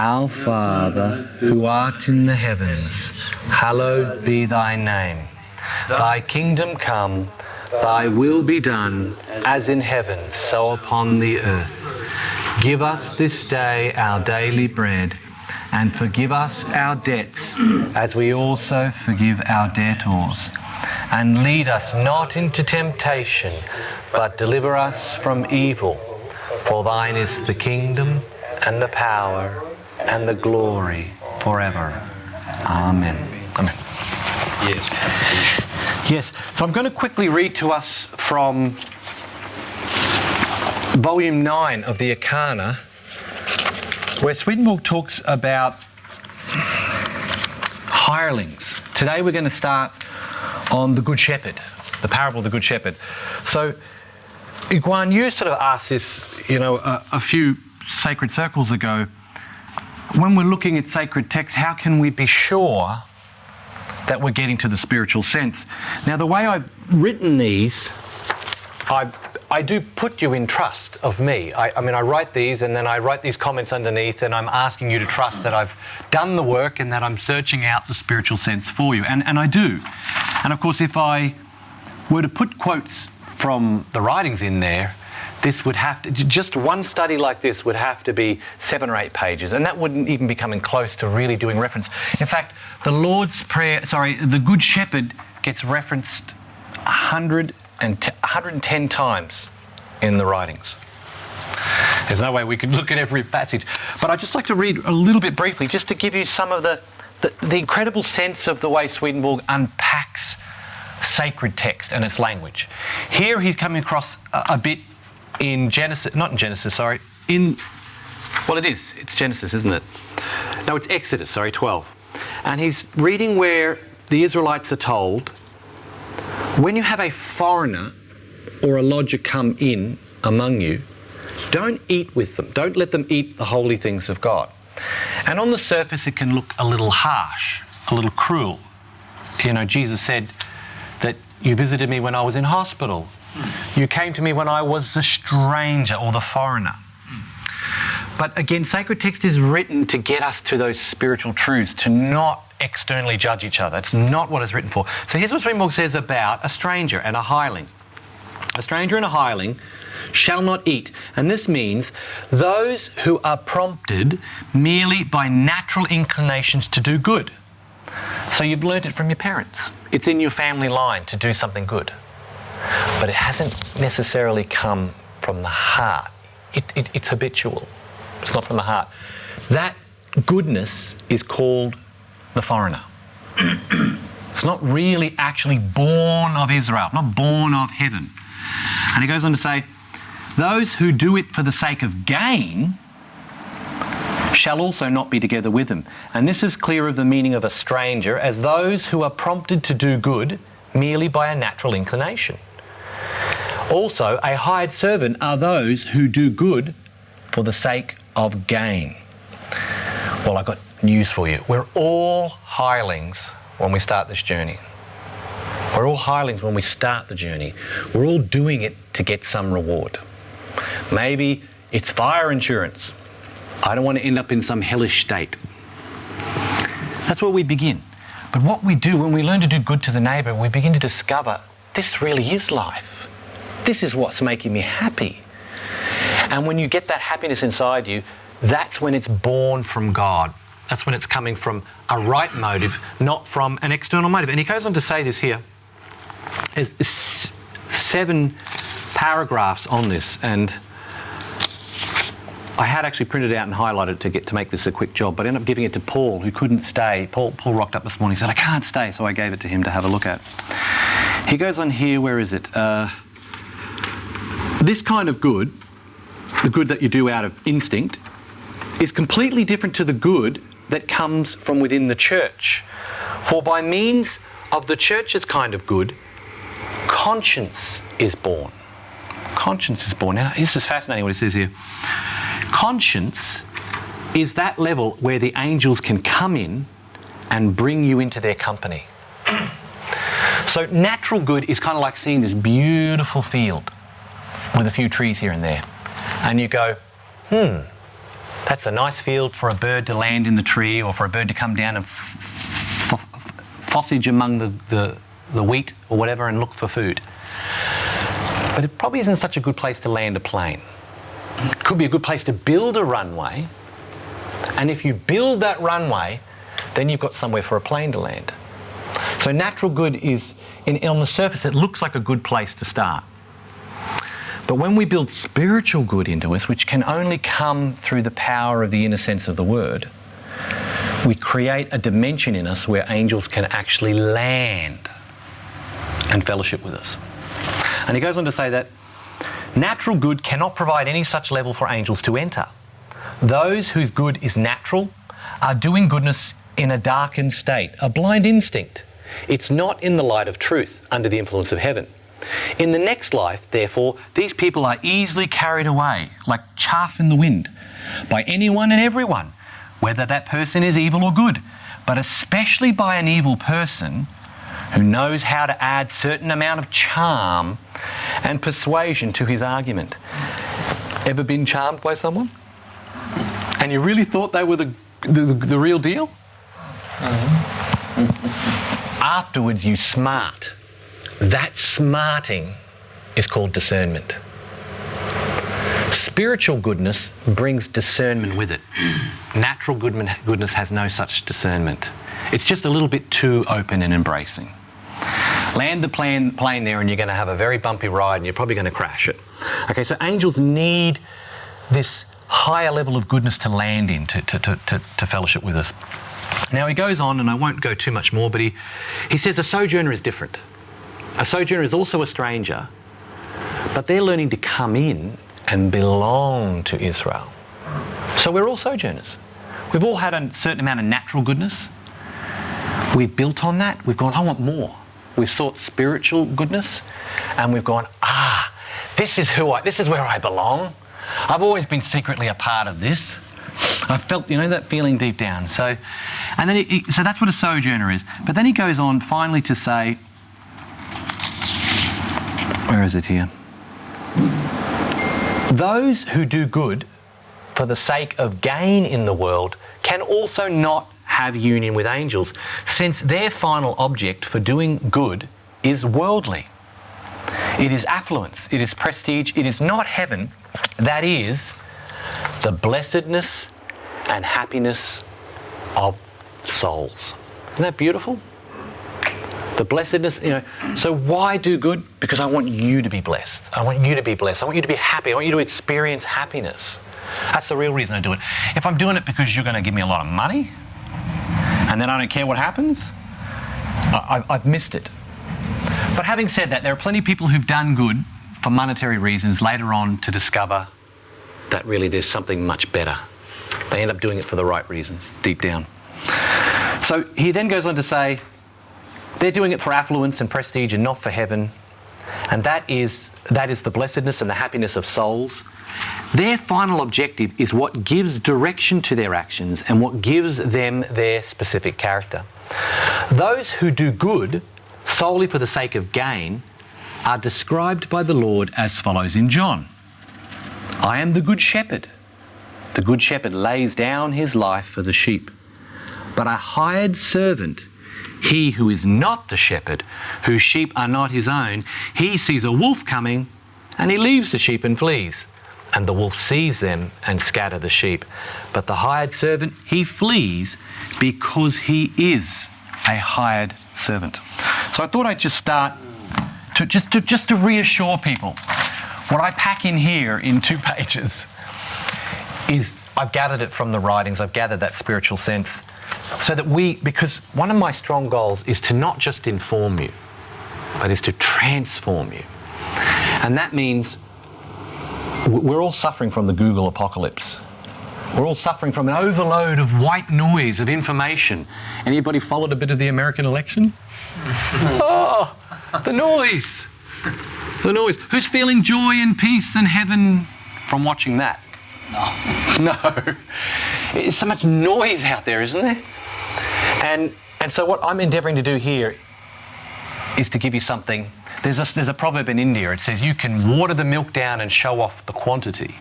Our Father, who art in the heavens, hallowed be thy name. Thy kingdom come, thy will be done, as in heaven, so upon the earth. Give us this day our daily bread, and forgive us our debts, as we also forgive our debtors. And lead us not into temptation, but deliver us from evil. For thine is the kingdom, and the power, and the glory forever. Amen. Amen. Yes. So I'm going to quickly read to us from volume 9 of the Arcana, where Swedenborg talks about hirelings. Today we're going to start on the Good Shepherd, the parable of the Good Shepherd. So, Guan, you sort of asked this, a few sacred circles ago. When we're looking at sacred texts, how can we be sure that we're getting to the spiritual sense? Now, the way I've written these, I do put you in trust of me. I mean, I write these and then I write these comments underneath, and I'm asking you to trust that I've done the work and that I'm searching out the spiritual sense for you. And I do. And of course, if I were to put quotes from the writings in there, this would have to, just one study like this would have to be 7 or 8 pages, and that wouldn't even be coming close to really doing reference. In fact, the Good Shepherd gets referenced 110 times in the writings. There's no way we could look at every passage. But I'd just like to read a little bit briefly, just to give you some of the incredible sense of the way Swedenborg unpacks sacred text and its language. Here he's coming across a bit in Genesis, not in Genesis, sorry, it's Genesis, isn't it? No, it's Exodus, 12. And he's reading where the Israelites are told, when you have a foreigner or a lodger come in among you, don't eat with them. Don't let them eat the holy things of God. And on the surface, it can look a little harsh, a little cruel. Jesus said that you visited me when I was in hospital. You came to me when I was the stranger or the foreigner. But again, sacred text is written to get us to those spiritual truths, to not externally judge each other. It's not what it's written for. So here's what Swedenborg says about a stranger and a hireling. A stranger and a hireling shall not eat. And this means those who are prompted merely by natural inclinations to do good. So you've learned it from your parents. It's in your family line to do something good. But it hasn't necessarily come from the heart. It's habitual. It's not from the heart. That goodness is called the foreigner. It's not really actually born of Israel, not born of heaven. And he goes on to say, those who do it for the sake of gain shall also not be together with him. And this is clear of the meaning of a stranger as those who are prompted to do good merely by a natural inclination. Also, a hired servant are those who do good for the sake of gain. Well, I've got news for you. We're all hirelings when we start this journey. We're all hirelings when we start the journey. We're all doing it to get some reward. Maybe it's fire insurance. I don't want to end up in some hellish state. That's where we begin. But what we do when we learn to do good to the neighbour, we begin to discover this really is life. This is what's making me happy. And when you get that happiness inside you, that's when it's born from God. That's when it's coming from a right motive, not from an external motive. And he goes on to say this here. There's 7 paragraphs on this, and I had actually printed out and highlighted to make this a quick job, but I ended up giving it to Paul, who couldn't stay. Paul rocked up this morning and said, I can't stay, so I gave it to him to have a look at. He goes on here, where is it? This kind of good, the good that you do out of instinct, is completely different to the good that comes from within the church. For by means of the church's kind of good, conscience is born. Conscience is born. Now, this is fascinating what it says here. Conscience is that level where the angels can come in and bring you into their company. So natural good is kind of like seeing this beautiful field with a few trees here and there. And you go, that That's a nice field for a bird to land in the tree, or for a bird to come down and fossage among the wheat or whatever and look for food. But it probably isn't such a good place to land a plane. It could be a good place to build a runway, and if you build that runway, then you've got somewhere for a plane to land. So natural good is, on the surface, it looks like a good place to start. But when we build spiritual good into us, which can only come through the power of the inner sense of the word, we create a dimension in us where angels can actually land and fellowship with us. And he goes on to say that natural good cannot provide any such level for angels to enter. Those whose good is natural are doing goodness in a darkened state, a blind instinct. It's not in the light of truth, under the influence of heaven. In the next life, therefore, these people are easily carried away, like chaff in the wind, by anyone and everyone, whether that person is evil or good, but especially by an evil person who knows how to add certain amount of charm and persuasion to his argument. Ever been charmed by someone? And you really thought they were the real deal? Afterwards you smart. That smarting is called discernment. Spiritual goodness brings discernment with it. Natural goodness has no such discernment. It's just a little bit too open and embracing. Land the plane there and you're going to have a very bumpy ride and you're probably going to crash it. Okay, so angels need this higher level of goodness to land in, to fellowship with us. Now he goes on, and I won't go too much more, but he says a sojourner is different. A sojourner is also a stranger, but they're learning to come in and belong to Israel. So we're all sojourners. We've all had a certain amount of natural goodness. We've built on that. We've gone, I want more. We've sought spiritual goodness, and we've gone, this is where I belong. I've always been secretly a part of this. I felt, that feeling deep down. So that's what a sojourner is. But then he goes on finally to say, where is it here? Those who do good for the sake of gain in the world can also not have union with angels, since their final object for doing good is worldly. It is affluence, it is prestige, it is not heaven, that is the blessedness and happiness of souls. Isn't that beautiful? The blessedness, so why do good? Because I want you to be blessed. I want you to be blessed. I want you to be happy. I want you to experience happiness. That's the real reason I do it. If I'm doing it because you're going to give me a lot of money and then I don't care what happens, I've missed it. But having said that, there are plenty of people who've done good for monetary reasons later on to discover that really there's something much better. They end up doing it for the right reasons, deep down. So he then goes on to say, they're doing it for affluence and prestige and not for heaven. And that is the blessedness and the happiness of souls. Their final objective is what gives direction to their actions and what gives them their specific character. Those who do good solely for the sake of gain are described by the Lord as follows in John. I am the good shepherd. The good shepherd lays down his life for the sheep. But a hired servant, he who is not the shepherd, whose sheep are not his own, he sees a wolf coming and he leaves the sheep and flees. And the wolf sees them and scatters the sheep. But the hired servant, he flees because he is a hired servant. So I thought I'd just start to reassure people. What I pack in here in 2 pages is I've gathered it from the writings, I've gathered that spiritual sense, so that because one of my strong goals is to not just inform you, but is to transform you. And that means we're all suffering from the Google apocalypse. We're all suffering from an overload of white noise, of information. Anybody followed a bit of the American election? Oh, the noise. The noise. Who's feeling joy and peace and heaven from watching that? No. There's so much noise out there, isn't there? And so what I'm endeavouring to do here is to give you something. There's a proverb in India. It says you can water the milk down and show off the quantity,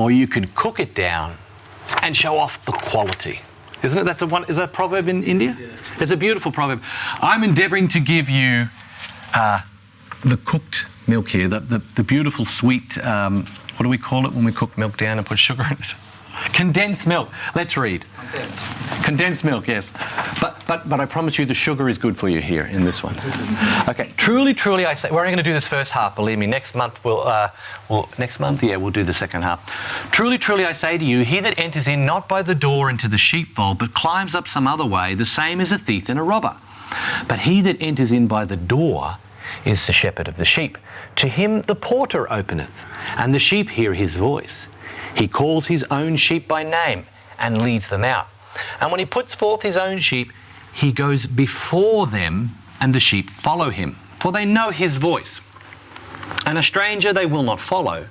or you could cook it down and show off the quality. Isn't it? Is that a proverb in India? Yeah. It's a beautiful proverb. I'm endeavouring to give you the cooked milk here, the beautiful sweet, what do we call it when we cook milk down and put sugar in it? Condensed milk. Let's read. Condensed milk, yes. But I promise you the sugar is good for you here in this one. Okay. Truly, truly I say, we're only going to do this first half, believe me. Next month we'll do the second half. Truly, truly I say to you, he that enters in not by the door into the sheepfold, but climbs up some other way, the same is a thief and a robber. But he that enters in by the door is the shepherd of the sheep. To him the porter openeth, and the sheep hear his voice. He calls his own sheep by name and leads them out. And when he puts forth his own sheep, he goes before them, and the sheep follow him, for they know his voice. And a stranger they will not follow,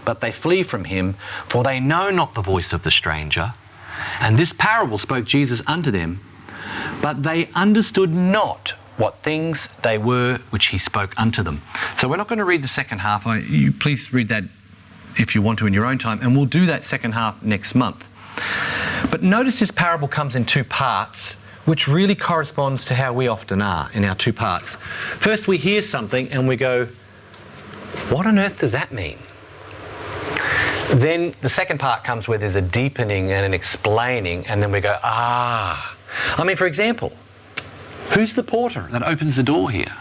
but they flee from him, for they know not the voice of the stranger. And this parable spoke Jesus unto them, but they understood not what things they were which he spoke unto them. So we're not going to read the second half. You please read that if you want to in your own time, and we'll do that second half next month. But notice this parable comes in two parts, which really corresponds to how we often are in our two parts. First, we hear something and we go, what on earth does that mean? Then the second part comes where there's a deepening and an explaining, and then we go, ah. I mean, for example, who's the porter that opens the door here?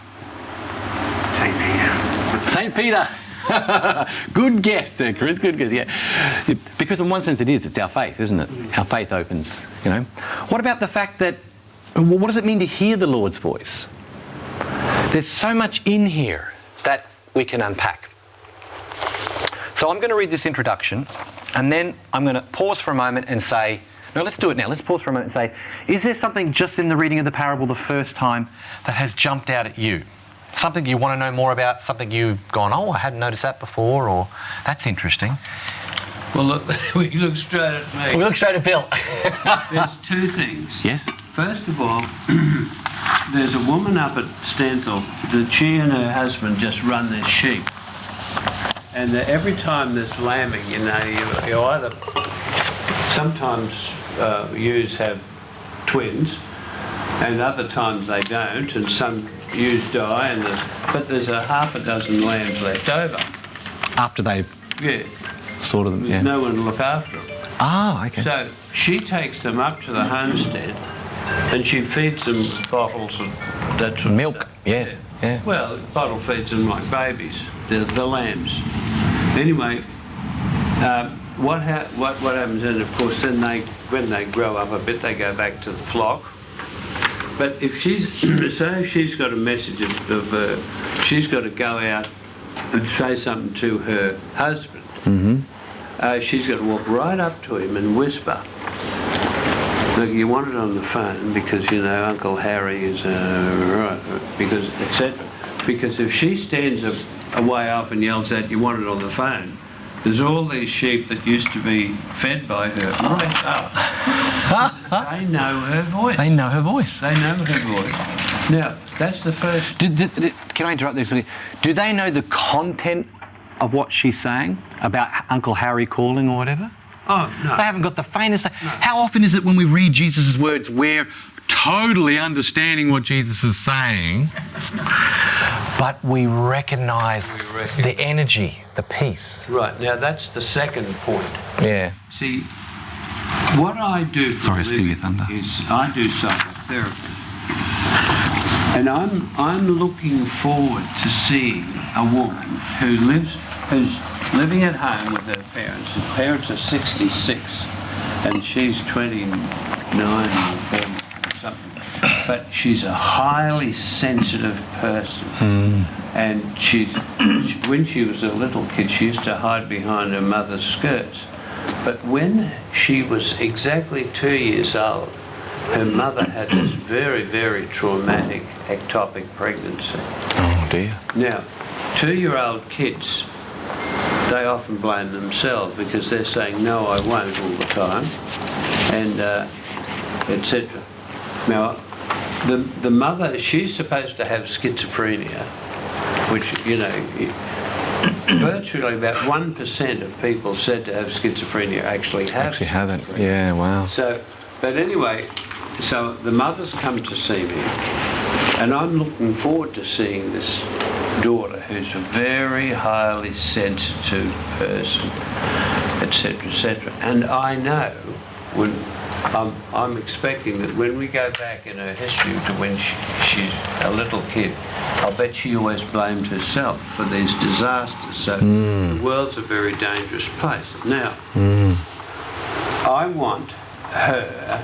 St. Peter. St. Peter. Good guess there, Chris. Good guess, yeah. Because in one sense it's our faith, isn't it? Our faith opens, you know. What about the fact that, what does it mean to hear the Lord's voice? There's so much in here that we can unpack. So I'm going to read this introduction, and then I'm going to pause for a moment and say, no, let's do it now. Let's pause for a moment and say, is there something just in the reading of the parable the first time that has jumped out at you? Something you want to know more about, something you've gone, oh, I hadn't noticed that before, or that's interesting. Well, look, we look straight at me. We look straight at Bill. There's two things. Yes? First of all, there's a woman up at Stanthorpe that she and her husband just run their sheep. And every time there's lambing, you know, you either, sometimes ewes have twins, and other times they don't, and some ewes die, but there's a half a dozen lambs left over. After they've sorted them, There's no one to look after them. Ah, okay. So she takes them up to the homestead and she feeds them bottles of that sort of milk, stuff. yes. Yeah. Well, bottle feeds them like babies, the lambs. Anyway, what happens then, of course, then when they grow up a bit, they go back to the flock. But if she's got a message of she's got to go out and say something to her husband, she's got to walk right up to him and whisper, look, you want it on the phone because, you know, Uncle Harry is, right, because, etc. Because if she stands a way off and yells out, you want it on the phone, there's all these sheep that used to be fed by her right up. They know her voice. They know her voice. They know her voice. Now, that's the first... Can I interrupt this? Do they know the content of what she's saying about Uncle Harry calling or whatever? Oh, no. They haven't got the faintest... No. How often is it when we read Jesus' words, we're totally understanding what Jesus is saying, but we recognise the energy, the peace? Right, now that's the second point. Yeah. See, what I do for Sorry, a steal your living thunder. is I do psychotherapy. And I'm looking forward to seeing a woman who's living at home with her parents. Her parents are 66 and she's 29 or something. But she's a highly sensitive person. And when she was a little kid, she used to hide behind her mother's skirts. But when she was exactly 2 years old, her mother had this very, very traumatic ectopic pregnancy. Oh dear. Now, 2-year-old kids, they often blame themselves because they're saying, no, I won't all the time, and etc. Now, the mother, she's supposed to have schizophrenia, which, you know, virtually about 1% of people said to have schizophrenia actually have haven't. schizophrenia. Yeah, wow. So, but anyway, so the mother's come to see me, and I'm looking forward to seeing this daughter who's a very highly sensitive person, etc., etc. And I know when I'm expecting that when we go back in her history to when she's a little kid, I'll bet she always blamed herself for these disasters. So the world's a very dangerous place. Now, I want her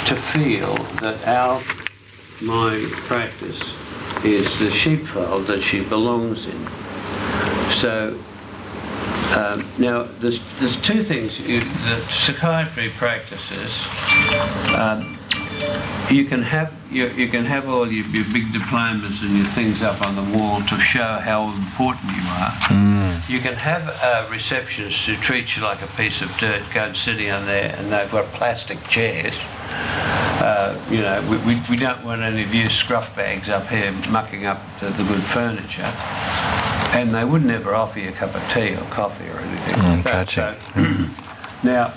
to feel that my practice is the sheepfold that she belongs in. So now there's two things that psychiatry practices. You can have all your big diplomas and your things up on the wall to show how important you are. You can have receptionists who treat you like a piece of dirt, go and sitting on there, and they've got plastic chairs. We don't want any of you scruff bags up here mucking up the good furniture. And they would never offer you a cup of tea or coffee or anything like that. So, now,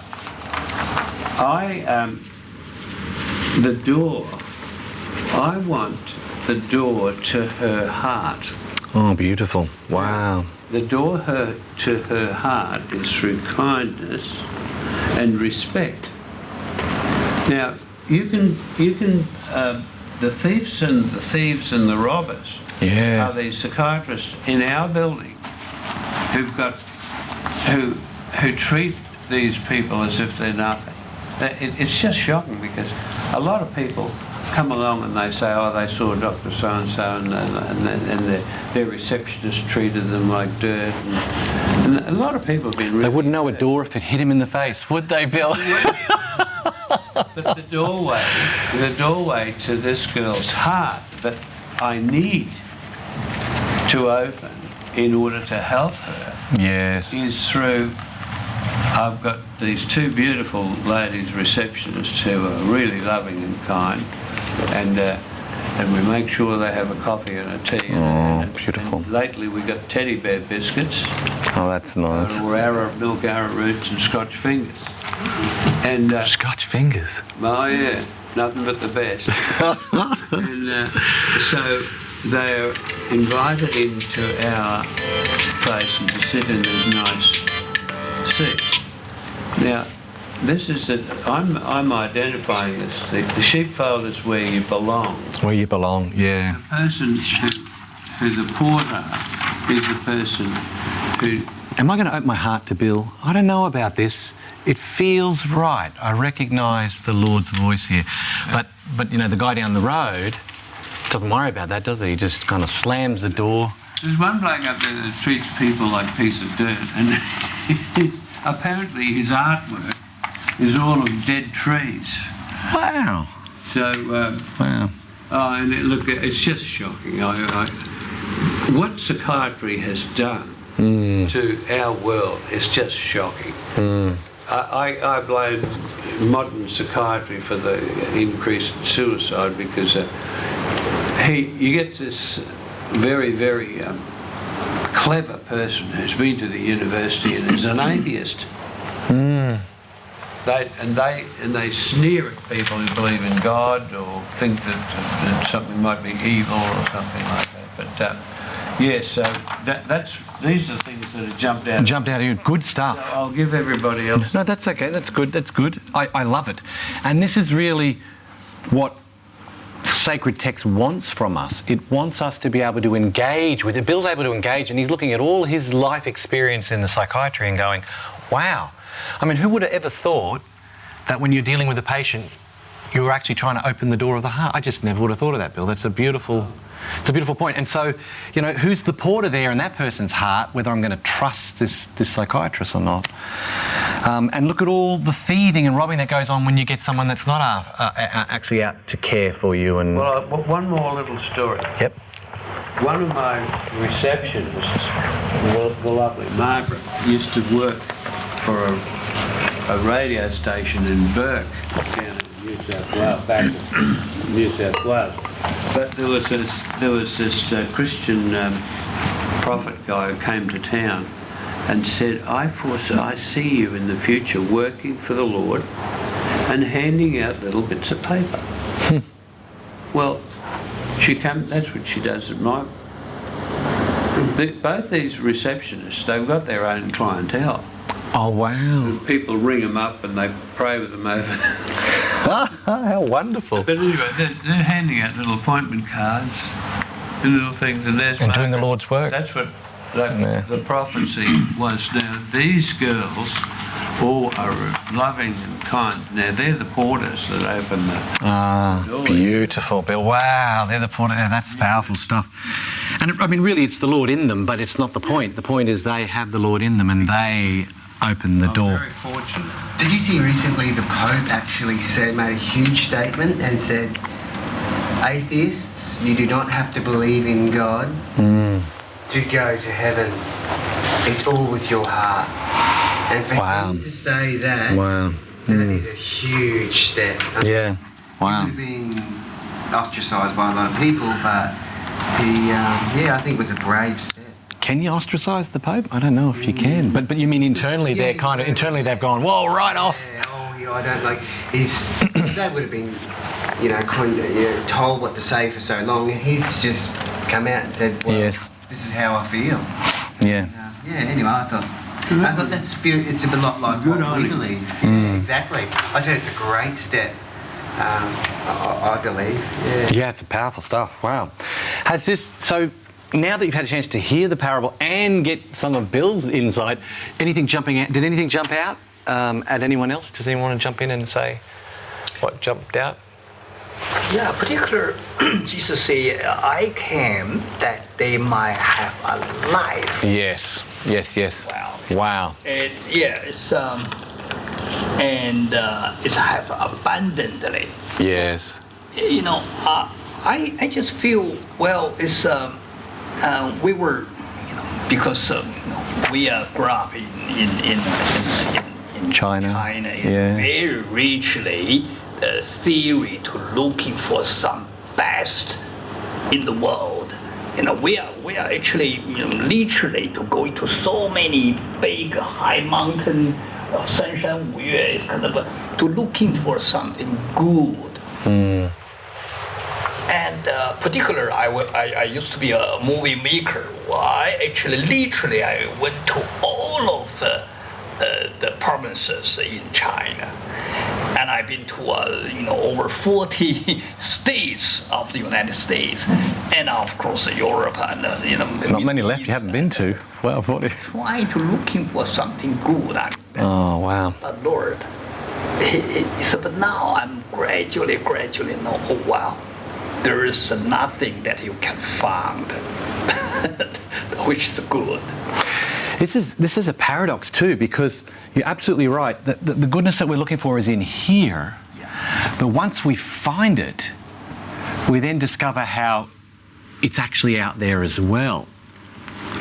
the door, I want the door to her heart. Oh, beautiful. Wow. The door to her heart is through kindness and respect. Now, you can the thieves and the robbers are these psychiatrists in our building who treat these people as if they're nothing. It's just shocking because a lot of people come along and they say, oh, they saw Dr. So-and-so and their receptionist treated them like dirt. And a lot of people have been really... They wouldn't know a door if it hit him in the face, would they, Bill? But the doorway to this girl's heart that I need to open in order to help her is through... I've got these two beautiful ladies receptionists who are really loving and kind, and we make sure they have a coffee and a tea. Beautiful. And lately we got teddy bear biscuits. Oh, that's nice. Or milk arrowroots and Scotch fingers. And Scotch fingers? Oh yeah, nothing but the best. And so they're invited into our place and to sit in these nice seats. Now, this is that I'm identifying this. The sheepfold is where you belong. It's where you belong, yeah. The person who the porter is the person who... Am I going to open my heart to Bill? I don't know about this. It feels right. I recognise the Lord's voice here. But you know, the guy down the road doesn't worry about that, does he? He just kind of slams the door. There's one bloke up there that treats people like a piece of dirt, and apparently his artwork is all of dead trees. Wow. So, wow. Oh, and it's just shocking. What psychiatry has done to our world is just shocking. I blame modern psychiatry for the increase in suicide because you get this very, very clever person who's been to the university and is an atheist. They sneer at people who believe in God or think that something might be evil or something like that. But yes, so these are things that have jumped out. Jumped out of you. Good stuff. So I'll give everybody else. No, that's okay. That's good. That's good. I love it. And this is really what sacred text wants from us. It wants us to be able to engage with it. Bill's able to engage, and he's looking at all his life experience in the psychiatry and going, wow. I mean, who would have ever thought that when you're dealing with a patient, you were actually trying to open the door of the heart? I just never would have thought of that, Bill. That's a beautiful point. And so, you know, who's the porter there in that person's heart, whether I'm going to trust this psychiatrist or not? And look at all the thieving and robbing that goes on when you get someone that's not actually out to care for you. And well, one more little story. Yep. One of my receptionists, the lovely Margaret, used to work for a radio station in Burke, down in New South Wales, back in New South Wales. But there was this Christian prophet guy who came to town and said, I see you in the future working for the Lord and handing out little bits of paper. Well, that's what she does at my... Both these receptionists, they've got their own clientele. Oh, wow. People ring them up and they pray with them over there. How wonderful. But anyway, they're handing out little appointment cards and little things, and there's... And doing the Lord's work. That's what the prophecy was. Now, these girls all are loving and kind. Now, they're the porters that open the door. Beautiful, Bill. Wow, they're the porters. That's powerful stuff. And I mean, really, it's the Lord in them, but it's not the point. The point is they have the Lord in them and they open the door. Very fortunate. Did you see recently the Pope actually made a huge statement and said, atheists, you do not have to believe in God to go to heaven. It's all with your heart. And for him to say that, that is a huge step. Yeah. Wow. He would have been ostracised by a lot of people, but he, I think it was a brave step. Can you ostracise the Pope? I don't know if you can. But you mean internally they're internally they've gone, whoa, right off. Yeah, I don't like, they would have been, told what to say for so long, and he's just come out and said, well, this is how I feel. Yeah. Anyway, I thought it's a lot like what we believe. Yeah, exactly. I said it's a great step. I believe. Yeah, it's powerful stuff. Wow. So now that you've had a chance to hear the parable and get some of Bill's insight, anything jumping out? Did anything jump out at anyone else? Does anyone want to jump in and say what jumped out? Yeah, particular Jesus said, I came that they might have a life. Yes. Wow. And it's it's have abundantly. Yes. I just feel it's we were because we grew up in China. Very richly theory to looking for some best in the world. We are actually literally to going to so many big high mountain, Sanshan Wuyue is kind of to looking for something good. And particular, I used to be a movie maker. I went to all of the provinces in China. And I've been to over 40 states of the United States, and of course Europe and not many left you haven't been to. Well, trying to looking for something good. Oh wow! But Lord, he said, but now I'm gradually know. Oh wow, there is nothing that you can find which is good. This is a paradox too, because you're absolutely right. The goodness that we're looking for is in here, but once we find it, we then discover how it's actually out there as well.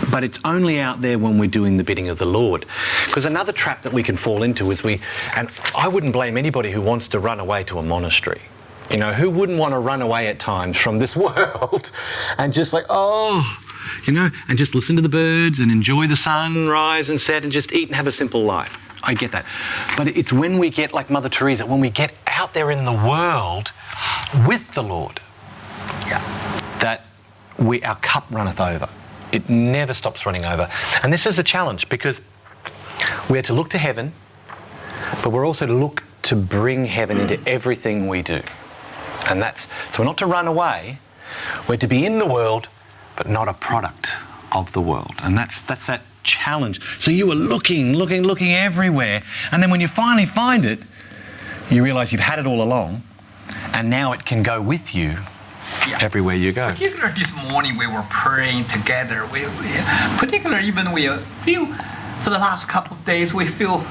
But it's only out there when we're doing the bidding of the Lord. Because another trap that we can fall into is and I wouldn't blame anybody who wants to run away to a monastery. Who wouldn't want to run away at times from this world and just and just listen to the birds and enjoy the sunrise and set and just eat and have a simple life. I get that. But it's when we get, like Mother Teresa, when we get out there in the world with the Lord, that our cup runneth over. It never stops running over. And this is a challenge because we're to look to heaven, but we're also to look to bring heaven into everything we do. And so we're not to run away, we're to be in the world, but not a product of the world. And that's that challenge. So you were looking everywhere, and then when you finally find it, you realise you've had it all along, and now it can go with you everywhere you go. Particularly this morning we were praying together. We feel, for the last couple of days, we feel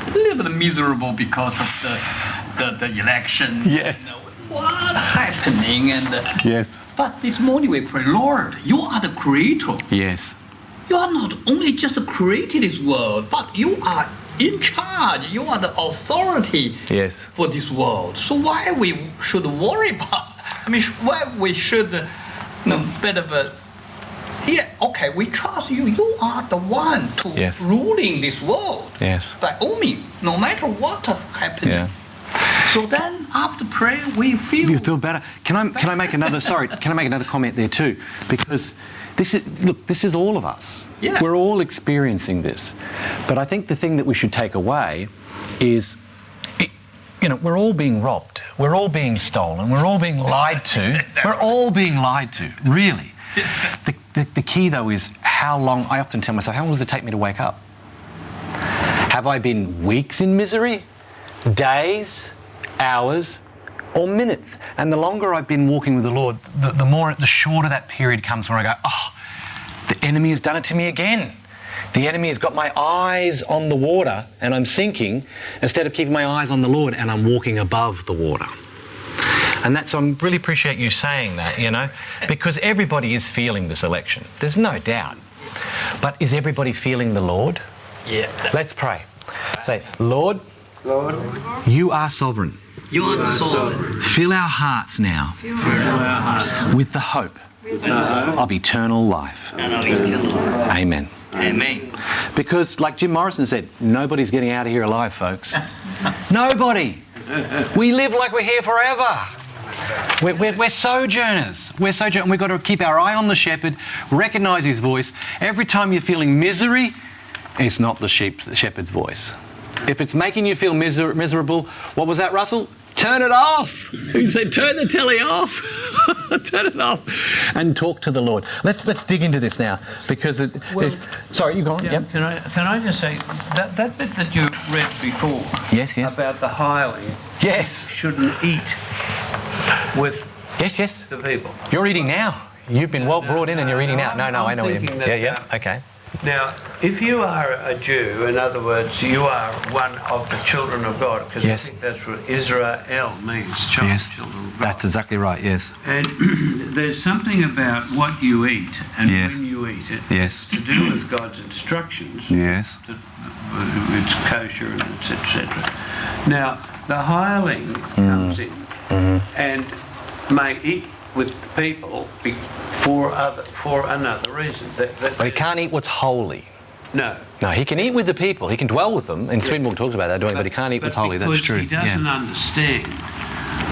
a little bit miserable because of the election. Yes. What happening yes. But this morning we pray, Lord, you are the creator. Yes. You are not only just created this world, but you are in charge. You are the authority for this world. So why we should worry about? Why we should bit of yeah, okay, we trust you. You are the one to Yes. ruling this world. Yes. By all means, no matter what happens. Yeah. So then after prayer, we feel. You feel better. Can I make another? Sorry, can I make another comment there too? Because this is all of us. Yeah. We're all experiencing this, but I think the thing that we should take away is, we're all being robbed. We're all being stolen. We're all being lied to. We're all being lied to. Really. The key though is how long. I often tell myself, how long does it take me to wake up? Have I been weeks in misery? Days? Hours or minutes? And the longer I've been walking with the Lord, the shorter that period comes where I go, oh, the enemy has done it to me again. The enemy has got my eyes on the water and I'm sinking instead of keeping my eyes on the Lord and I'm walking above the water. And so I really appreciate you saying that, because everybody is feeling this election. There's no doubt. But is everybody feeling the Lord? Yeah. Let's pray. Say, Lord, you are sovereign. You are the sovereign. Fill our hearts now with the hope of eternal life. Amen. Amen. Because, like Jim Morrison said, nobody's getting out of here alive, folks. Nobody. We live like we're here forever. We're sojourners. And we've got to keep our eye on the shepherd, recognise his voice. Every time you're feeling misery, it's not the shepherd's voice. If it's making you feel miserable, what was that, Russell? Turn it off. He said, turn the telly off. Turn it off. And talk to the Lord. Let's dig into this now, because sorry, you go on. Yeah, Yep. Can I just say, that bit that you read before Yes. about the hireling Yes. shouldn't eat with Yes. the people. You're eating now. You've been well brought in and you're eating now. No, I'm I know you. thinking that, Yeah. Okay. Now, if you are a Jew, in other words, you are one of the children of God, because Yes. I think that's what Israel means, children of God. That's exactly right. Yes. And there's something about what you eat and Yes. when you eat it. Yes. It's to do with God's instructions. Yes. It's kosher and it's etc. Now, the hireling comes in and may eat with the people for another reason. But he can't eat what's holy. No. No, he can eat with the people. He can dwell with them. And Swedenborg talks about that doing, but he can't eat what's holy. That's true. He doesn't understand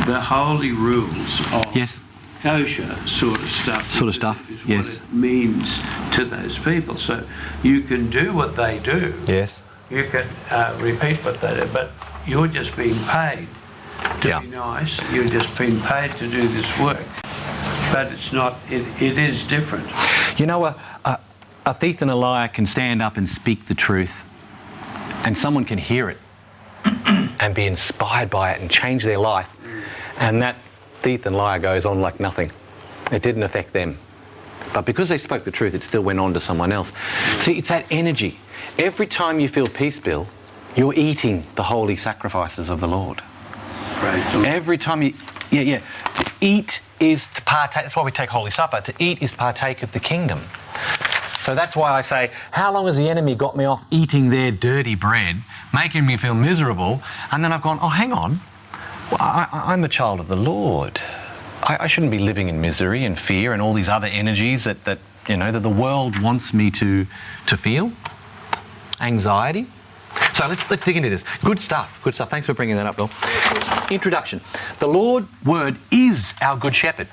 the holy rules of Yes. kosher sort of stuff. Sort of stuff, Is yes. what it means to those people. So you can do what they do. Yes. You can repeat what they do, but you're just being paid to be nice. You're just being paid to do this work. But it's not. It is different. A thief and a liar can stand up and speak the truth, and someone can hear it and be inspired by it and change their life, and that thief and liar goes on like nothing. It didn't affect them. But because they spoke the truth, it still went on to someone else. See, it's that energy. Every time you feel peace, Bill, you're eating the holy sacrifices of the Lord. Right. Every time you... To eat is to partake. That's why we take Holy Supper. To eat is to partake of the kingdom. So that's why I say, how long has the enemy got me off eating their dirty bread, making me feel miserable, and then I've gone, oh, hang on, well, I'm a child of the Lord. I shouldn't be living in misery and fear and all these other energies that the world wants me to feel. Anxiety. So let's dig into this. Good stuff. Thanks for bringing that up, Bill. Introduction. The Lord Word is our good shepherd.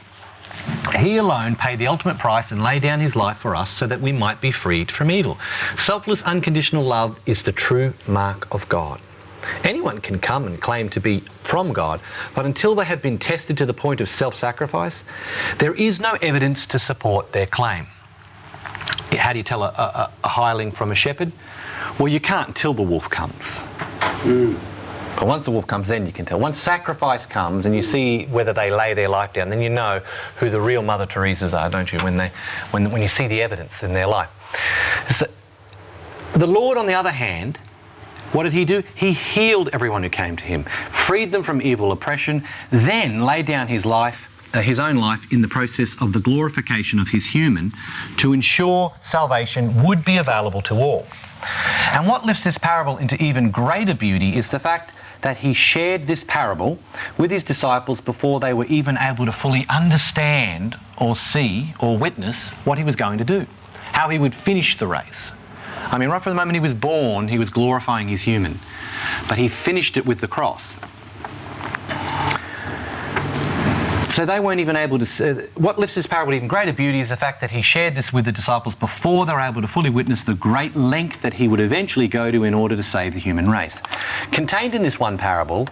He alone paid the ultimate price and laid down his life for us so that we might be freed from evil. Selfless, unconditional love is the true mark of God. Anyone can come and claim to be from God, but until they have been tested to the point of self-sacrifice, there is no evidence to support their claim. How do you tell a hireling from a shepherd? Well, you can't until the wolf comes. But once the wolf comes, then you can tell. Once sacrifice comes and you see whether they lay their life down, then you know who the real Mother Teresas are, don't you? When you see the evidence in their life. So, the Lord, on the other hand, what did he do? He healed everyone who came to him, freed them from evil oppression, then laid down his own life in the process of the glorification of his human to ensure salvation would be available to all. And what lifts this parable into even greater beauty is the fact that he shared this parable with his disciples before they were even able to fully understand or see or witness what he was going to do, how he would finish the race. I mean, right from the moment he was born, he was glorifying his human, but he finished it with the cross. So they weren't even able to see. What lifts this parable to even greater beauty is the fact that he shared this with the disciples before they were able to fully witness the great length that he would eventually go to in order to save the human race. Contained in this one parable,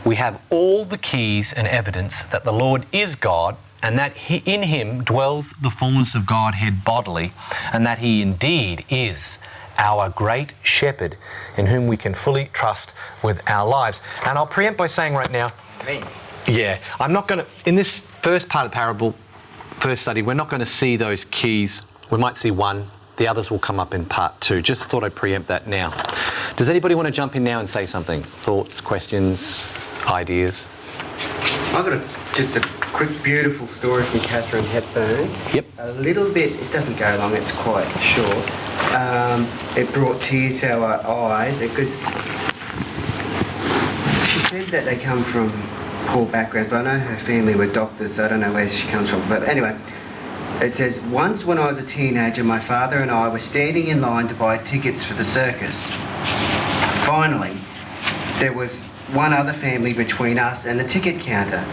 we have all the keys and evidence that the Lord is God, and that in him dwells the fullness of Godhead bodily, and that he indeed is our great shepherd in whom we can fully trust with our lives. And I'll preempt by saying right now, yeah, I'm not going to, in this first part of the parable, first study, we're not going to see those keys. We might see one, the others will come up in part 2. Just thought I'd preempt that now. Does anybody want to jump in now and say something? Thoughts, questions, ideas? I've got just a quick, beautiful story from Catherine Hepburn. Yep. A little bit, it doesn't go long, it's quite short. It brought tears to our eyes because she said that they come from poor backgrounds, but I know her family were doctors, so I don't know where she comes from. But anyway, it says, once when I was a teenager, my father and I were standing in line to buy tickets for the circus. Finally, there was one other family between us and the ticket counter.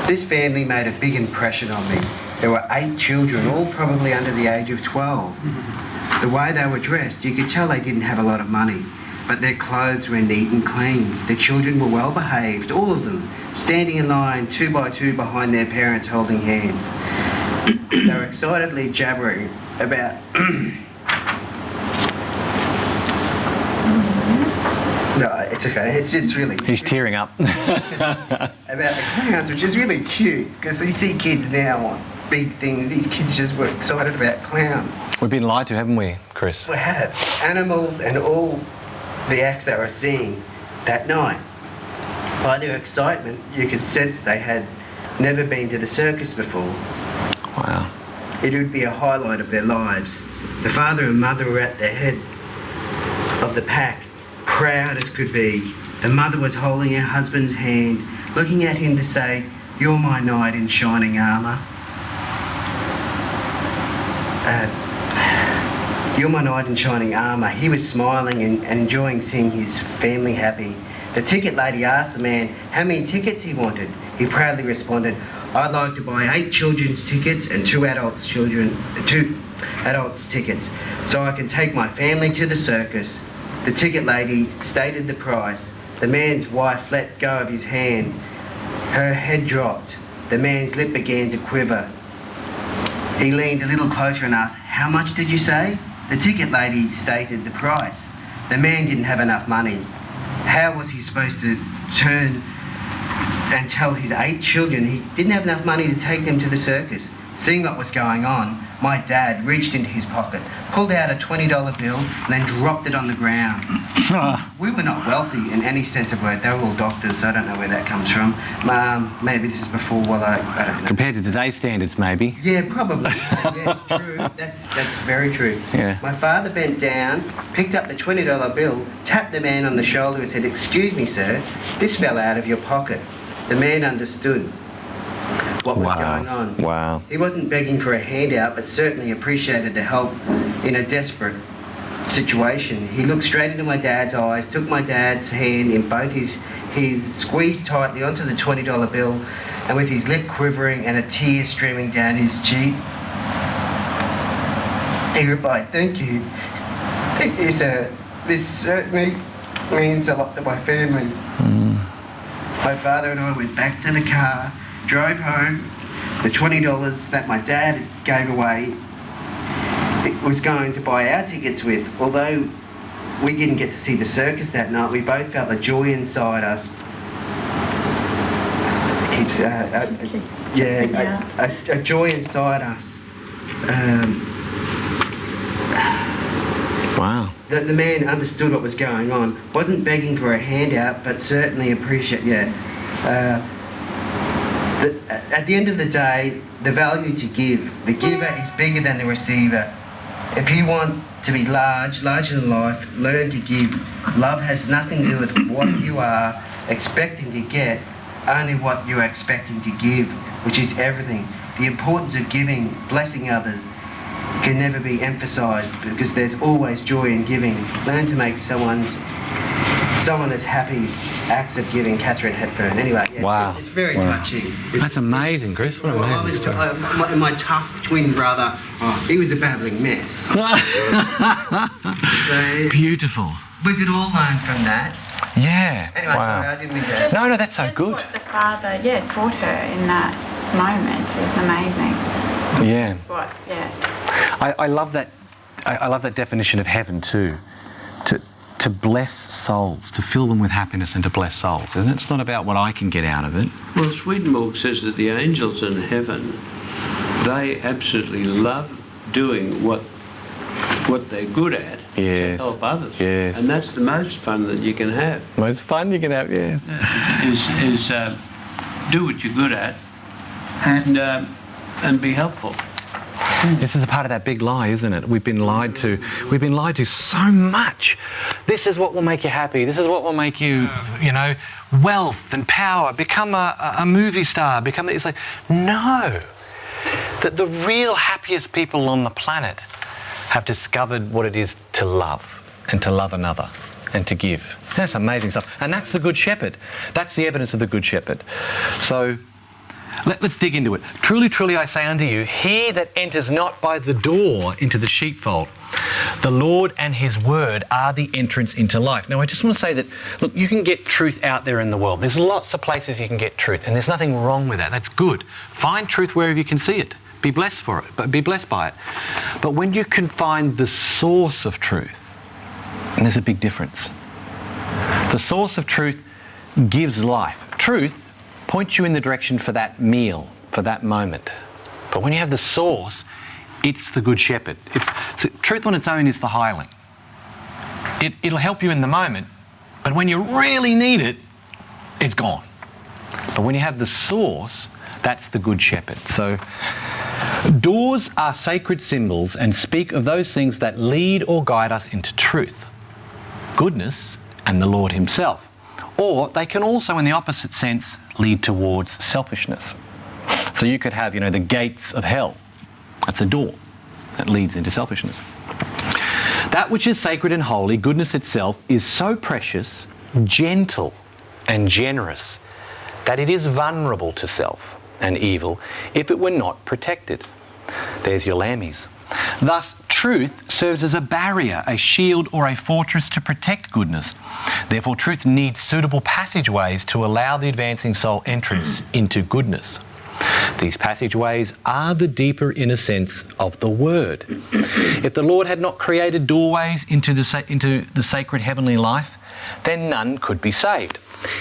This family made a big impression on me. There were 8 children, all probably under the age of 12. The way they were dressed, you could tell they didn't have a lot of money, but their clothes were neat and clean. The children were well behaved, all of them, standing in line 2 by 2 behind their parents holding hands. They were excitedly jabbering about No, it's okay. It's just really He's tearing up. about the clowns, which is really cute because you see kids now want big things. These kids just were excited about clowns. We've been lied to, haven't we, Chris? We have animals and all the acts they were seeing that night. By their excitement, you could sense they had never been to the circus before. Wow. It would be a highlight of their lives. The father and mother were at the head of the pack, proud as could be. The mother was holding her husband's hand, looking at him to say, "You're my knight in shining armour. You're my knight in shining armour." He was smiling and enjoying seeing his family happy. The ticket lady asked the man how many tickets he wanted. He proudly responded, "I'd like to buy 8 children's tickets and 2 adults' tickets, so I can take my family to the circus." The ticket lady stated the price. The man's wife let go of his hand. Her head dropped. The man's lip began to quiver. He leaned a little closer and asked, "How much did you say?" The ticket lady stated the price. The man didn't have enough money. How was he supposed to turn and tell his 8 children he didn't have enough money to take them to the circus? Seeing what was going on, my dad reached into his pocket, pulled out a $20 bill, and then dropped it on the ground. We were not wealthy in any sense of word. They were all doctors, so I don't know where that comes from. Maybe this is before, well, I don't know. Compared to today's standards, maybe. Yeah, probably. Yeah, true. That's very true. Yeah. My father bent down, picked up the $20 bill, tapped the man on the shoulder and said, "Excuse me, sir, this fell out of your pocket." The man understood what was going on. Wow. He wasn't begging for a handout, but certainly appreciated the help in a desperate situation. He looked straight into my dad's eyes, took my dad's hand in both his squeezed tightly onto the $20 bill, and with his lip quivering and a tear streaming down his cheek, he replied, "Thank you. Thank you, sir. This certainly means a lot to my family." My father and I went back to the car, drove home. The $20 that my dad gave away, it was going to buy our tickets with. Although we didn't get to see the circus that night, we both felt a joy inside us. A joy inside us. Wow. The man understood what was going on. Wasn't begging for a handout, but certainly at the end of the day, the value to give. The giver is bigger than the receiver. If you want to be larger than life, learn to give. Love has nothing to do with what you are expecting to get, only what you're expecting to give, which is everything. The importance of giving, blessing others, can never be emphasised because there's always joy in giving. Learn to make someone that's happy acts of giving. Catherine Hepburn. Anyway, it's very touching. That's amazing, Chris. What an amazing story. My tough twin brother, he was a babbling mess. So, beautiful. We could all learn from that. Yeah. Anyway, sorry, I didn't mean to... No, that's so Just good. what the Father, taught her in that moment is amazing. Yeah. That's what, I love that. I love that definition of heaven too. To bless souls, to fill them with happiness and to bless souls. And it's not about what I can get out of it. Well, Swedenborg says that the angels in heaven, they absolutely love doing what they're good at to help others. Yes. And that's the most fun that you can have. Most fun you can have, yes. Is do what you're good at and be helpful. This is a part of that big lie, isn't it? We've been lied to. We've been lied to so much. This is what will make you happy. This is what will make you, wealth and power. Become a movie star. It's like, no. That the real happiest people on the planet have discovered what it is to love and to love another and to give. That's amazing stuff. And that's the Good Shepherd. That's the evidence of the Good Shepherd. So let's dig into it. Truly, truly, I say unto you, he that enters not by the door into the sheepfold, the Lord and his word are the entrance into life. Now, I just want to say that, look, you can get truth out there in the world. There's lots of places you can get truth, and there's nothing wrong with that. That's good. Find truth wherever you can see it. Be blessed for it, but be blessed by it. But when you can find the source of truth, and there's a big difference. The source of truth gives life. Truth points you in the direction for that meal, for that moment. But when you have the source, it's the Good Shepherd. Truth on its own is the hireling. It'll help you in the moment, but when you really need it, it's gone. But when you have the source, that's the Good Shepherd. So doors are sacred symbols and speak of those things that lead or guide us into truth, goodness, and the Lord himself. Or they can also, in the opposite sense, lead towards selfishness. So you could have, the gates of hell. That's a door that leads into selfishness. That which is sacred and holy, goodness itself, is so precious, gentle, and generous that it is vulnerable to self and evil if it were not protected. There's your lammies. Thus, truth serves as a barrier, a shield, or a fortress to protect goodness. Therefore, truth needs suitable passageways to allow the advancing soul entrance into goodness. These passageways are the deeper inner sense of the Word. If the Lord had not created doorways into the sacred heavenly life, then none could be saved.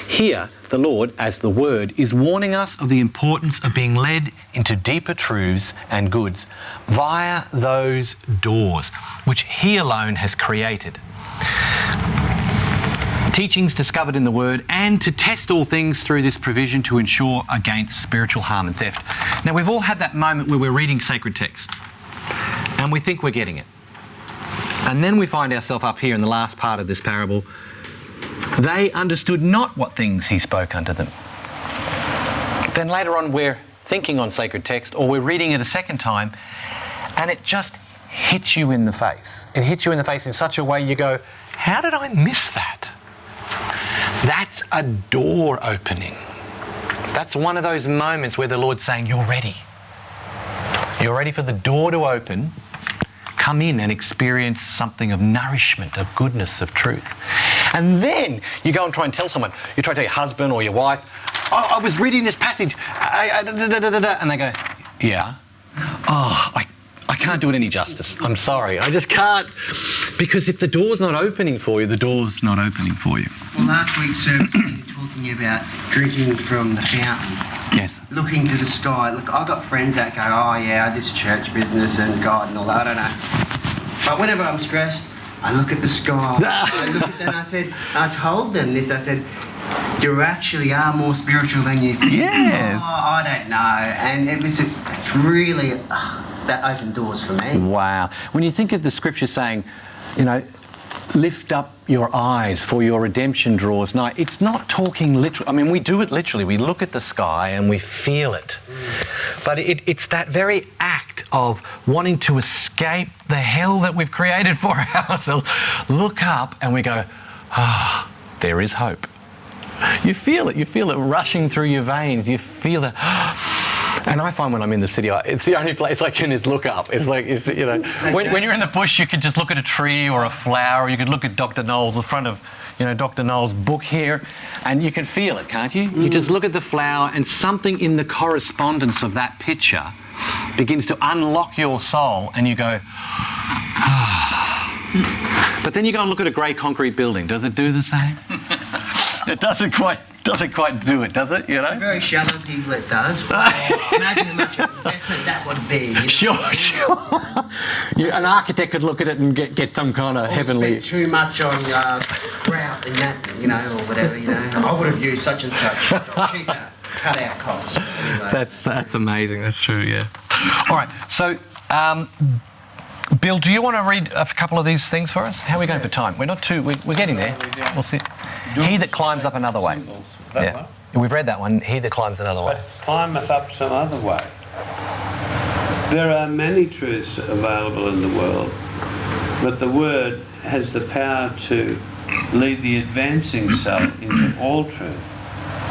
Here, the Lord, as the Word, is warning us of the importance of being led into deeper truths and goods via those doors, which He alone has created. Teachings discovered in the Word, and to test all things through this provision to ensure against spiritual harm and theft. Now, we've all had that moment where we're reading sacred text and we think we're getting it. And then we find ourselves up here in the last part of this parable. They understood not what things he spoke unto them. Then later on we're thinking on sacred text, or we're reading it a second time, and it just hits you in the face. It hits you in the face in such a way you go, how did I miss that? That's a door opening. That's one of those moments where the Lord's saying, you're ready. You're ready for the door to open. Come in and experience something of nourishment, of goodness, of truth. And then you go and try and tell someone, you try to tell your husband or your wife, I was reading this passage, and they go, yeah. Oh, I can't do it any justice. I'm sorry. I just can't. Because if the door's not opening for you, the door's not opening for you. Well, last week's service we were talking about drinking from the fountain. Yes. Looking to the sky. Look, I've got friends that go, oh yeah, this church business and God and all that, I don't know. But whenever I'm stressed, I look at the sky. I look at them and I told them this, I said, you actually are more spiritual than you think. Yes. Oh, I don't know. And it was really, that opened doors for me. Wow. When you think of the scripture saying, lift up your eyes for your redemption draws nigh, it's not talking literally. I mean, we do it literally. We look at the sky and we feel it. But it's that very act of wanting to escape the hell that we've created for ourselves. Look up and we go, there is hope. You feel it. You feel it rushing through your veins. You feel it. And I find when I'm in the city, it's the only place I can is look up. It's like, when you're in the bush, you could just look at a tree or a flower. You could look at Dr. Knowles, the front of, Dr. Knowles' book here, and you can feel it, can't you? You just look at the flower and something in the correspondence of that picture begins to unlock your soul and you go, But then you go and look at a grey concrete building. Does it do the same? It doesn't quite do it, does it? To very shallow people it does. Imagine how much investment that would be. Sure. An architect could look at it and get some kind of heavenly... Spend too much on grout and that, or whatever, I would have used such and such. Cheaper, cut out costs. Anyway. That's amazing. That's true, yeah. All right, so... Bill, do you want to read a couple of these things for us? How are we going for time? We're getting there. We'll see. He that climbs up another way. Yeah. We've read that one. He that climbs another way. Climbeth up some other way. There are many truths available in the world, but the Word has the power to lead the advancing soul into all truth,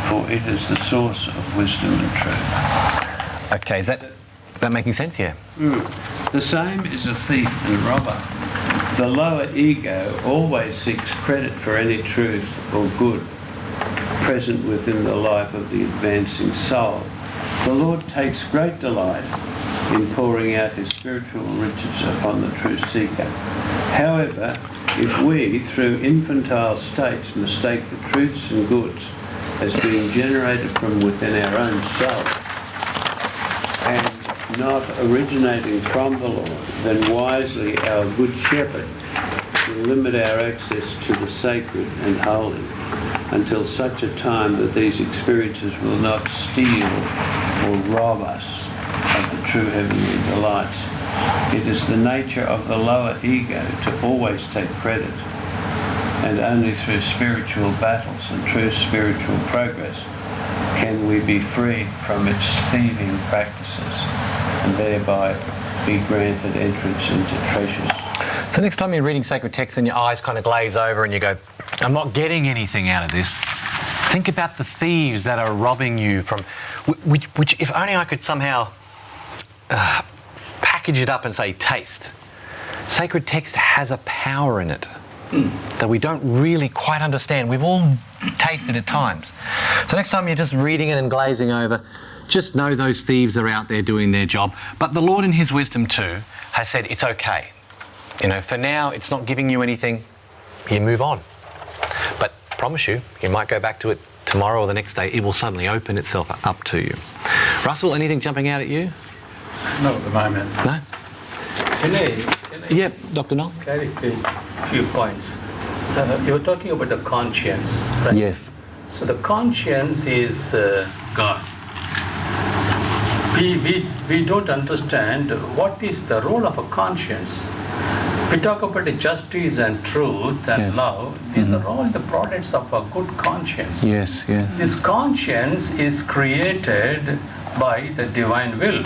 for it is the source of wisdom and truth. Okay, is that making sense? Yeah. The same is a thief and robber. The lower ego always seeks credit for any truth or good present within the life of the advancing soul. The Lord takes great delight in pouring out his spiritual riches upon the true seeker. However, if we, through infantile states, mistake the truths and goods as being generated from within our own soul, and not originating from the Lord, then wisely our good shepherd will limit our access to the sacred and holy until such a time that these experiences will not steal or rob us of the true heavenly delights. It is the nature of the lower ego to always take credit, and only through spiritual battles and true spiritual progress can we be freed from its thieving practices and thereby be granted entrance into treasures. So next time you're reading sacred text and your eyes kind of glaze over and you go, I'm not getting anything out of this, think about the thieves that are robbing you from, which if only I could somehow package it up and say taste. Sacred text has a power in it that we don't really quite understand. We've all tasted at times. So next time you're just reading it and glazing over, just know those thieves are out there doing their job. But the Lord in his wisdom too has said it's okay. For now it's not giving you anything, you move on. But I promise you might go back to it tomorrow or the next day, it will suddenly open itself up to you. Russell, anything jumping out at you? Not at the moment. No? Can I Yeah, Dr. Knoll? clarify a few points? You were talking about the conscience, right? Yes. So the conscience is God. We don't understand what is the role of a conscience. We talk about the justice and truth and Yes. love. These are all the products of a good conscience. Yes. This conscience is created by the divine will.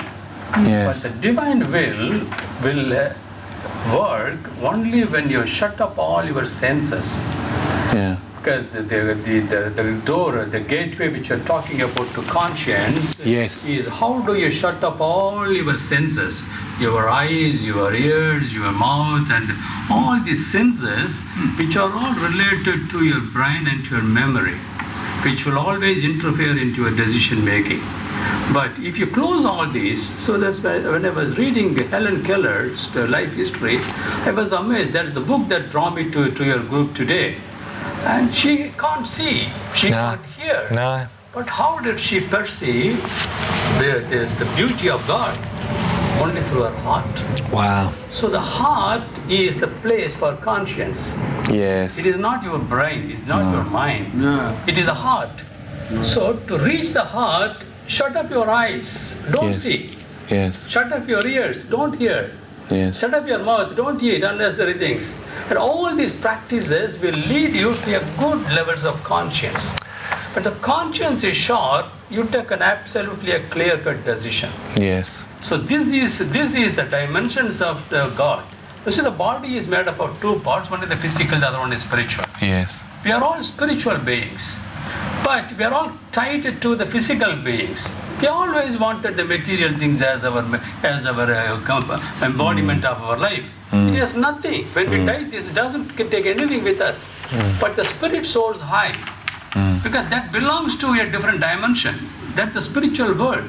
Yes. But the divine will work only when you shut up all your senses. Yeah. Because the door, the gateway which you're talking about to conscience Yes. is how do you shut up all your senses, your eyes, your ears, your mouth, and all these senses which are all related to your brain and to your memory, which will always interfere into your decision making. But if you close all these, so that's why when I was reading Helen Keller's life history, I was amazed. That's the book that drew me to your group today. And she can't see, she can't hear. No. But how did she perceive the beauty of God? Only through her heart. Wow. So the heart is the place for conscience. Yes. It is not your brain, it's not your mind. No. It is the heart. So to reach the heart, shut up your eyes. Don't Yes. see. Yes. Shut up your ears, don't hear. Yes. Shut up your mouth, don't eat unnecessary things. And all these practices will lead you to a good levels of conscience. But the conscience is sharp, you take an absolutely a clear-cut decision. Yes. So this is the dimensions of the God. You see, the body is made up of two parts. One is the physical, the other one is spiritual. Yes. We are all spiritual beings, but we are all tied to the physical beings. We always wanted the material things as our embodiment of our life. It is nothing. When we die, this doesn't take anything with us. But the spirit soars high, because that belongs to a different dimension. That's the spiritual world.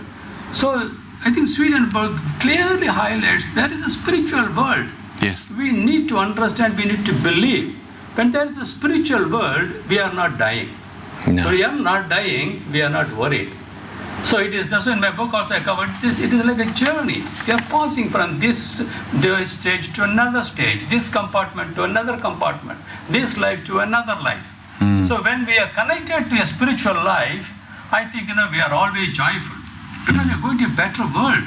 So I think Swedenborg clearly highlights there is a spiritual world. Yes. We need to understand, we need to believe. When there is a spiritual world, we are not dying. No. So we are not dying, we are not worried. So it is, that's why in my book also I covered this, it is like a journey. We are passing from this stage to another stage, this compartment to another compartment, this life to another life. So when we are connected to a spiritual life, I think we are always joyful, because we are going to a better world.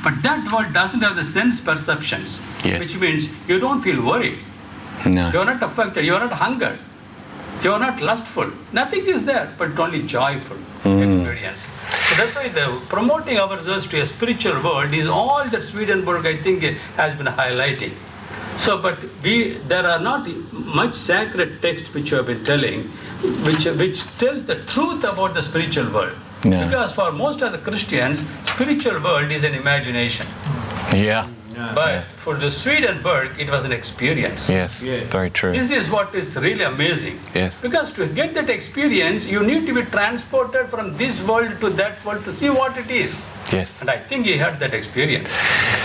But that world doesn't have the sense perceptions, Yes. which means you don't feel worried. No. You are not affected, you are not hungered, you are not lustful. Nothing is there, but only joyful experience. So that's why the promoting ourselves to a spiritual world is all that Swedenborg, I think, has been highlighting. So, but there are not much sacred texts which you have been telling, which tells the truth about the spiritual world. No. Because for most of the Christians, spiritual world is an imagination. Yeah. But for the Swedenborg, it was an experience. Yes. Yeah. Very true. This is what is really amazing. Yes. Because to get that experience, you need to be transported from this world to that world to see what it is. Yes. And I think he had that experience,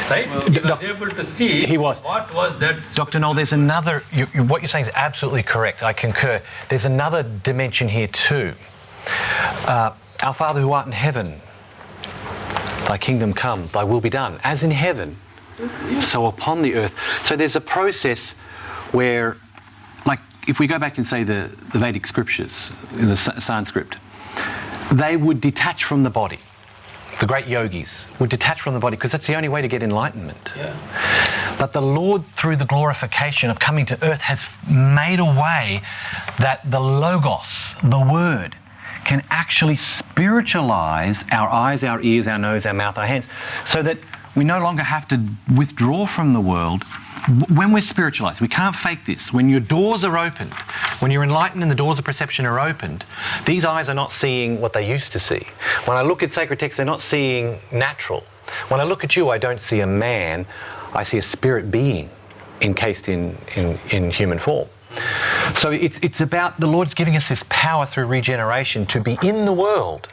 right? He was able to see He was. what was that. Dr. Knoll, there's another, what you're saying is absolutely correct. I concur. There's another dimension here too. Our Father who art in heaven, thy kingdom come, thy will be done, as in heaven, so upon the earth. So there's a process where, like, if we go back and say the Vedic scriptures, the Sanskrit, they would detach from the body. The great yogis would detach from the body because that's the only way to get enlightenment. Yeah. But the Lord, through the glorification of coming to earth, has made a way that the Logos, the Word, can actually spiritualize our eyes, our ears, our nose, our mouth, our hands, so that we no longer have to withdraw from the world. When we're spiritualized, we can't fake this. When your doors are opened, when you're enlightened and the doors of perception are opened, these eyes are not seeing what they used to see. When I look at sacred texts, they're not seeing natural. When I look at you, I don't see a man, I see a spirit being encased in human form. So it's about the Lord's giving us this power through regeneration to be in the world,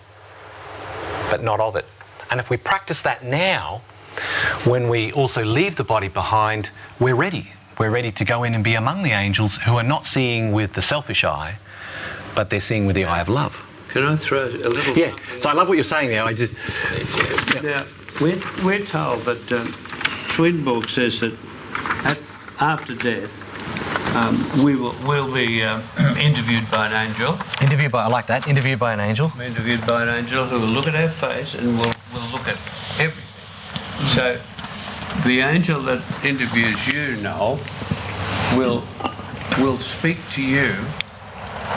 but not of it. And if we practice that now, when we also leave the body behind, we're ready. We're ready to go in and be among the angels who are not seeing with the selfish eye, but they're seeing with the eye of love. Can I throw a little? Yeah. So I love what you're saying there. Now, we're told that Swedenborg says that after death, we'll be interviewed by an angel. I like that. Interviewed by an angel. Interviewed by an angel who will look at our face and will look at everything. So the angel that interviews you, Noel, will speak to you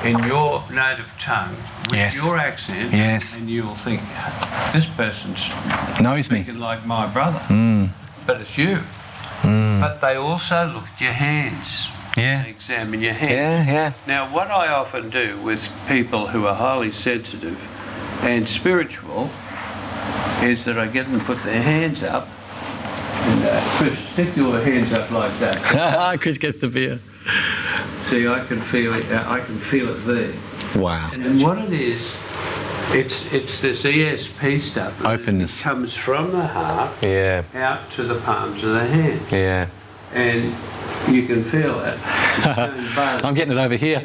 in your native tongue with Yes. your accent. Yes. And you'll think, this person's Knows me. speaking like my brother. But it's you. Mm. But they also look at your hands. Yeah. They examine your hands. Yeah. Now, what I often do with people who are highly sensitive and spiritual is that I get them to put their hands up. And, Chris, stick your hands up like that. Chris gets the beer. See, I can feel it. I can feel it there. Wow. And what it is, it's this ESP stuff. Openness. It comes from the heart Yeah. out to the palms of the hand, Yeah. and you can feel it. It's going buzz. I'm getting it over here.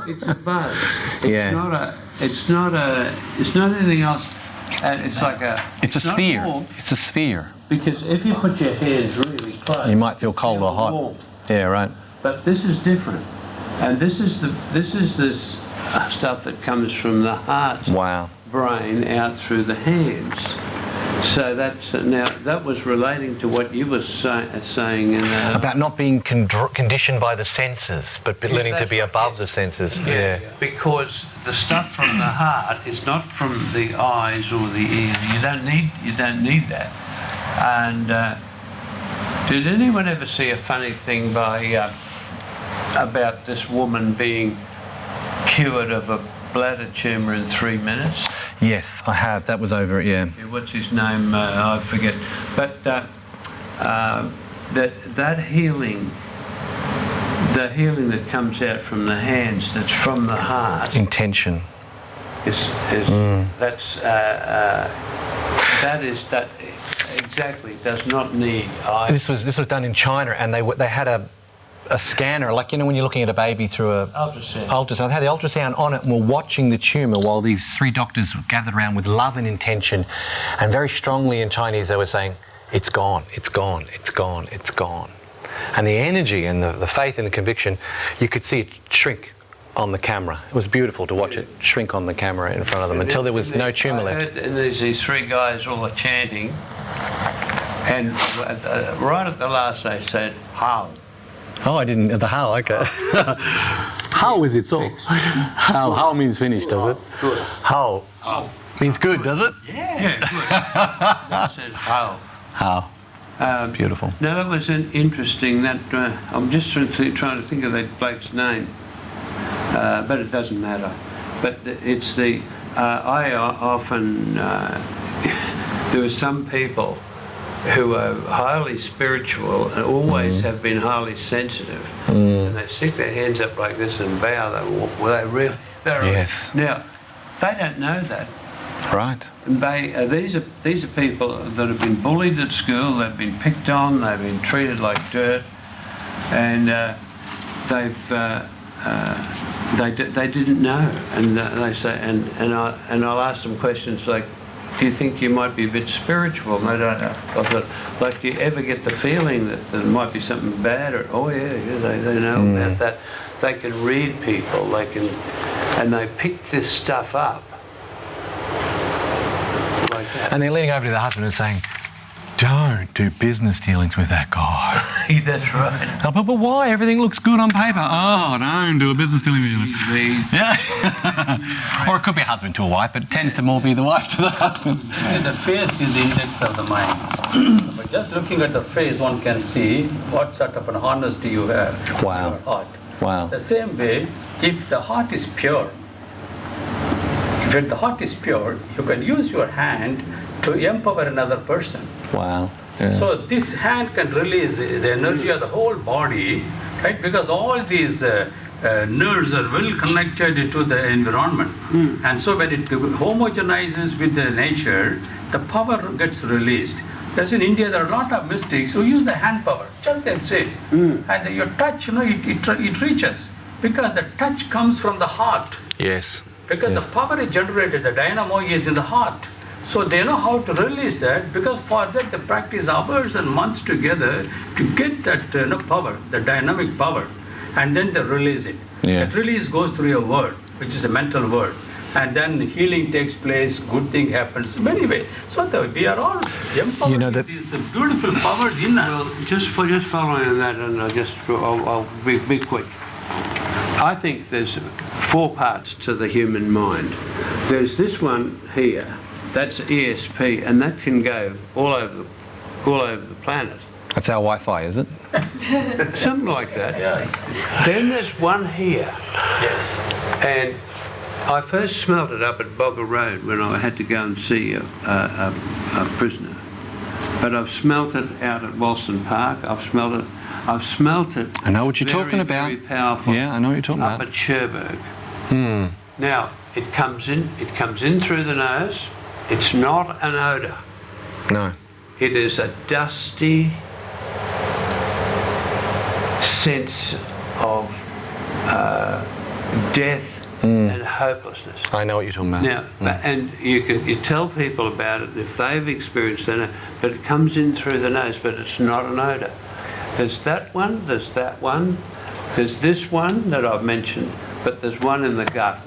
It's a buzz. Yeah. It's not anything else. And it's like a. It's a not sphere. warmth, It's a sphere. because if you put your hands really close, You might feel cold or hot. warmth. Yeah, right. But this is different, and this is this stuff that comes from the heart, Wow. brain out through the hands, So that's now that was relating to what you were saying in about not being conditioned by the senses, but learning to be above the senses. Yeah. Because the stuff from the heart is not from the eyes or the ears. You don't need that. And did anyone ever see a funny thing about this woman being cured of a bladder tumour in 3 minutes? Yes, I have. That was over. Yeah. What's his name? I forget. But that healing, the healing that comes out from the hands, that's from the heart. Intention. That exactly does not need eyes. This was done in China, and they had a scanner, like, you know, when you're looking at a baby through a ultrasound. They had the ultrasound on it and were watching the tumour while these 3 doctors gathered around with love and intention, and very strongly in Chinese they were saying, it's gone, it's gone, it's gone, it's gone. And the energy and the faith and the conviction, you could see it shrink on the camera. It was beautiful to watch it shrink on the camera in front of them until there was no tumour left. And there's these 3 guys all are chanting, and right at the last they said, how? Oh, I didn't. The how, okay. How is it so? How means finished, does it? Good. How means good, does it? Yeah, good. That says how. How. Beautiful. Now that was interesting. That I'm just trying to think of that bloke's name, but it doesn't matter. But it's the I often there are some people who are highly spiritual and always have been highly sensitive, and they stick their hands up like this and bow. Yes. Now, they don't know that. Right. These are people that have been bullied at school. They've been picked on. They've been treated like dirt, and they didn't know. And they say, and I'll ask them questions like, do you think you might be a bit spiritual? And they don't know. I thought, like, do you ever get the feeling that there might be something bad? Or, oh yeah, they know about that. They can read people. And they pick this stuff up like that. And they're leaning over to the husband and saying, don't do business dealings with that guy. That's right. Oh, but why? Everything looks good on paper. Oh, don't do a business dealing with him. Yeah. Or it could be a husband to a wife, but it tends to more be the wife to the husband. See, the face is the index of the mind. But just looking at the face, one can see what sort of an honesty you have in your heart. Wow. The same way, if the heart is pure, you can use your hand to empower another person. Wow. Yeah. So this hand can release the energy of the whole body, right? Because all these nerves are well connected to the environment. And so when it homogenizes with the nature, the power gets released. That's in India, there are a lot of mystics who use the hand power, just that's it. And your touch, it reaches, because the touch comes from the heart. Yes. Because the power is generated, the dynamo is in the heart. So they know how to release that, because for that they practice hours and months together to get that power, the dynamic power, and then they release it. Yeah. That release goes through a word, which is a mental word, and then healing takes place, good thing happens. Anyway, so we are all empowered with these beautiful powers in us. Well, just following on that, and I'll be quick. I think there's 4 parts to the human mind. There's this one here. That's ESP, and that can go all over the planet. That's our Wi-Fi, is it? Something like that. Yeah. Then there's one here. Yes. And I first smelt it up at Bogger Road when I had to go and see a prisoner. But I've smelt it out at Wolston Park. I've smelt it. I know what you're talking about. Very powerful. Yeah, I know what you're talking up about. At Cherbourg. Now it comes in through the nose. It's not an odour. No. It is a dusty sense of death and hopelessness. I know what you're talking about. Now, and you tell people about it if they've experienced it, but it comes in through the nose, but it's not an odour. There's that one, there's this one that I've mentioned, but there's one in the gut.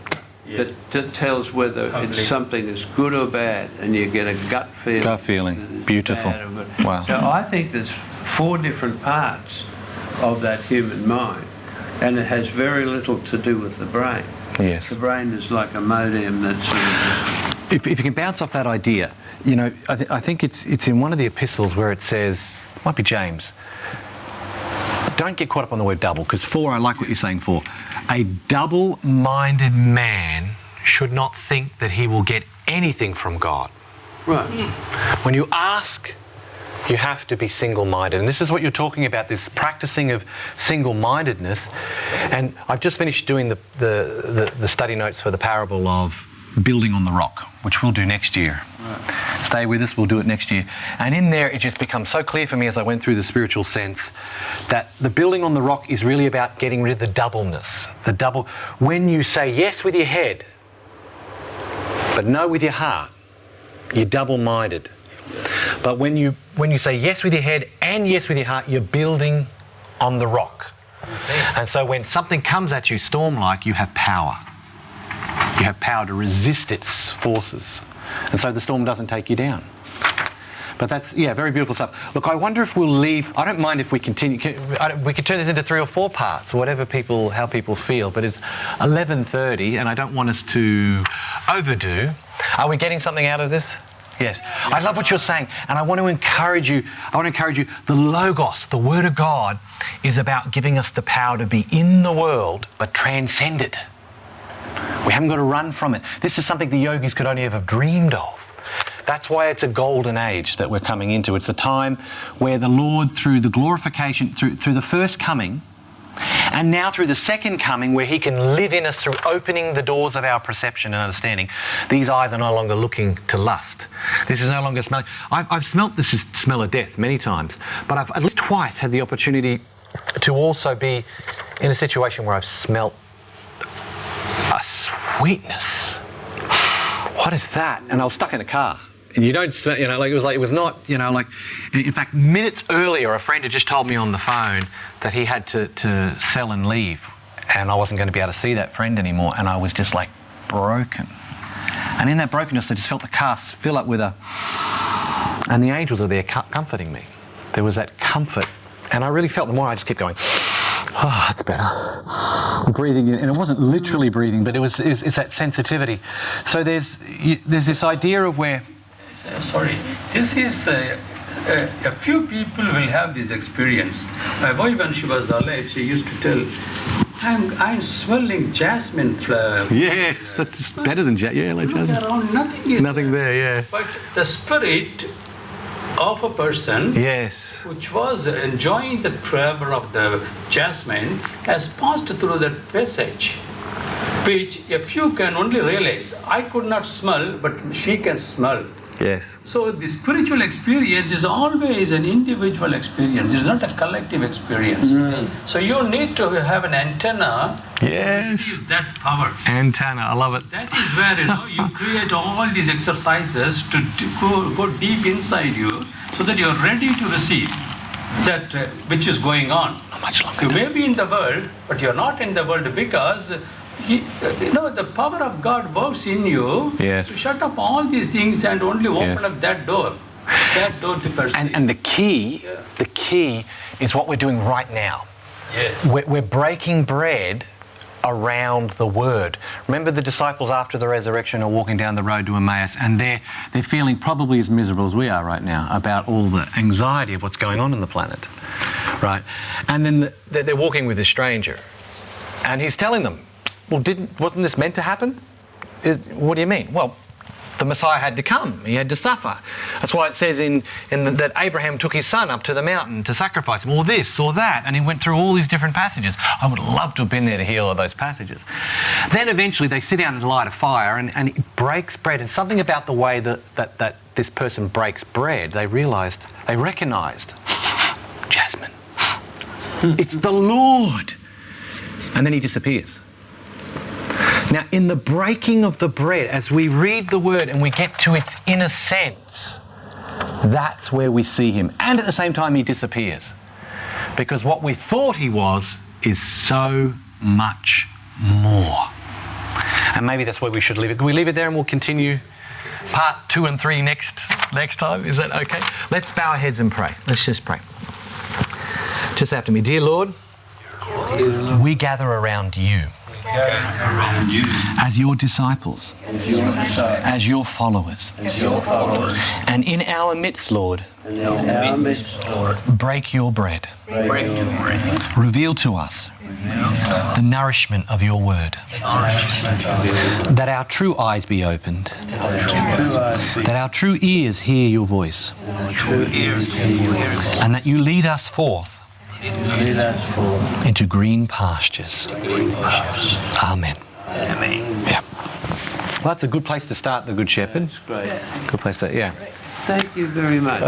that tells whether it's something that's good or bad, and you get a gut feeling. Gut feeling. that it's Beautiful. bad or good. Wow. So I think there's 4 different parts of that human mind, and it has very little to do with the brain. Yes. The brain is like a modem that sort of If you can bounce off that idea, you know, I think it's in one of the epistles where it says, it might be James, don't get caught up on the word double, because 4, I like what you're saying, 4. A double-minded man should not think that he will get anything from God. right. When you ask, you have to be single-minded. And this is what you're talking about, this practicing of single-mindedness. And I've just finished doing the study notes for the parable of building on the rock, which we'll do next year. Right. Stay with us, we'll do it next year. And in there, it just becomes so clear for me as I went through the spiritual sense that the building on the rock is really about getting rid of the doubleness. When you say yes with your head, but no with your heart, you're double-minded. But when you say yes with your head and yes with your heart, you're building on the rock. And so when something comes at you storm-like, you have power. You have power to resist its forces. And so the storm doesn't take you down. But that's, very beautiful stuff. Look, I wonder if we'll leave, I don't mind if we continue, we could turn this into 3 or 4 parts, how people feel, but it's 11:30 and I don't want us to overdo. Are we getting something out of this? Yes. I love what you're saying, and I want to encourage you, the Logos, the Word of God, is about giving us the power to be in the world, but transcend it. We haven't got to run from it. This is something the yogis could only ever have dreamed of. That's why it's a golden age that we're coming into. It's a time where the Lord, through the glorification, through the first coming, and now through the second coming, where he can live in us through opening the doors of our perception and understanding. These eyes are no longer looking to lust. This is no longer smelling. I've smelt this smell of death many times, but I've at least twice had the opportunity to also be in a situation where I've smelt a sweetness. What is that? And I was stuck in a car. And you don't smell, it was not, in fact, minutes earlier, a friend had just told me on the phone that he had to sell and leave. And I wasn't going to be able to see that friend anymore. And I was just like broken. And in that brokenness, I just felt the car fill up with and the angels are there comforting me. There was that comfort. And I really felt the more I just kept going, oh, that's better. Breathing in, and it wasn't literally breathing, but it's that sensitivity. So there's this idea of where... Sorry, this is a few people will have this experience. My wife, when she was alive, she used to tell, I'm smelling jasmine flower. Yes, that's better than jasmine. Look around, nothing there, yeah. But the spirit of a person, yes, which was enjoying the flavor of the jasmine, has passed through that passage, which a few can only realize. I could not smell, but she can smell. Yes. So the spiritual experience is always an individual experience. It's not a collective experience. So you need to have an antenna to receive that power. Antenna, I love it. That is where you create all these exercises to go deep inside you, so that you're ready to receive that which is going on. How much longer? You may be in the world, but you're not in the world because the power of God works in you to shut up all these things and only open up that door to perceive. And the key is what we're doing right now. Yes. We're breaking bread around the Word. Remember the disciples after the resurrection are walking down the road to Emmaus, and they're feeling probably as miserable as we are right now about all the anxiety of what's going on in the planet, right? And then they're walking with a stranger, and he's telling them, well, wasn't this meant to happen? What do you mean? Well, the Messiah had to come. He had to suffer. That's why it says that Abraham took his son up to the mountain to sacrifice him, or this, or that, and he went through all these different passages. I would love to have been there to hear all of those passages. Then eventually they sit down and light a fire, and it breaks bread. And something about the way that this person breaks bread, they recognised, Jasmine, it's the Lord. And then he disappears. Now, in the breaking of the bread, as we read the Word and we get to its inner sense, that's where we see him. And at the same time, he disappears. Because what we thought he was is so much more. And maybe that's where we should leave it. Can we leave it there and we'll continue part 2 and 3 next time? Is that okay? Let's bow our heads and pray. Let's just pray. Just after me. Dear Lord, we gather around you. As your disciples, as your followers, and in our midst, Lord, break your bread. Reveal to us the nourishment of your word, that our true eyes be opened, that our true ears hear your voice, and that you lead us forth into green pastures. Amen. Yeah. Well, that's a good place to start, the Good Shepherd. Great. Good place to, yeah. Thank you very much.